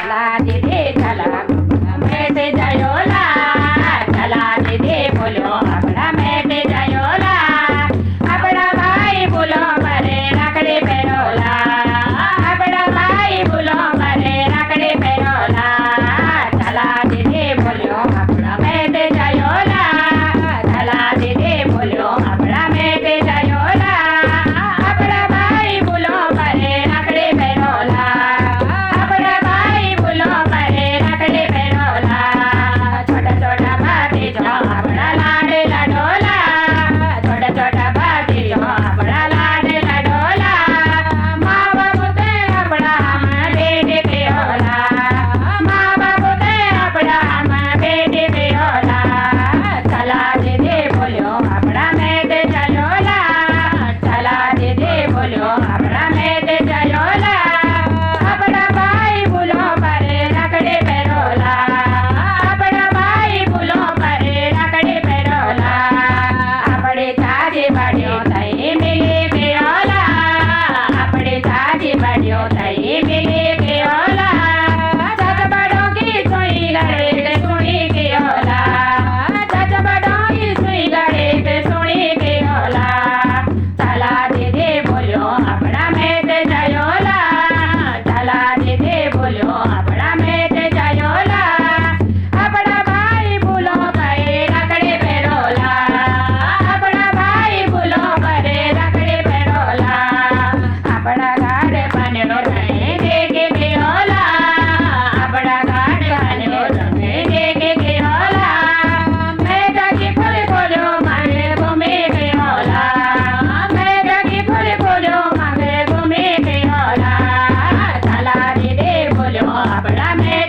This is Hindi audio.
चला दीदी चला मैं ते जायोला चला दीदी बोलो अपना मैं ते जायोला अपना भाई बोलो मरे रखड़ी पेरोला अपना भाई बोलो मरे रखड़ी पेरोला चला दीदी बोलो अपना मैं ते जायोला चला दीदी बोलो अपना मैं ते जायोला अपना भाई बोलो मरे रखड़ी पेरोला अपना भाई बोलो मरे रखड़ी पेरोला छोटा छोटा बाती जो अपना लाड लडोला छोटा छोटा बाती जो अपना लाड लडोला माँ बाबू ते अपना हम बेटी पियोला माँ बाबू ते अपना हम बेटी पियोला चला दीदी बोलो अपना मैं ते चलोला चला दीदी बोलो अपना मैं ते चलोला अपना भाई बोलो मरे रखड़ी पेरोला अपना भाई बोलो मरे रखड़ी पेरोला अपनी चाची बड़ियों तई मिली पियोला अपनी चाची बड़ियों तई मिली पियोला सच बड़ों की सुई गड़े ते सुनी पियोला सच बड़ों की सुई गड़े ते सुनी पियोला चला दीदी बोलो अपना मैं ते जायोला चला दीदी बोलो अपना मैं ते जायोला अपना भाई बोलो करे रखड़ी पेरोला अपना भाई बोलो करे रखड़ी पेरोला अपना गाड़ बनो रहे देखे पियोला अपना गाड़ बनो रहे देखे पियोला मैं जाके फूल बोलो मांगे घूमे पियोला मैं जाके फूल बोलो मांगे घूमे पियोला चला दीदी बोलो अपना मैं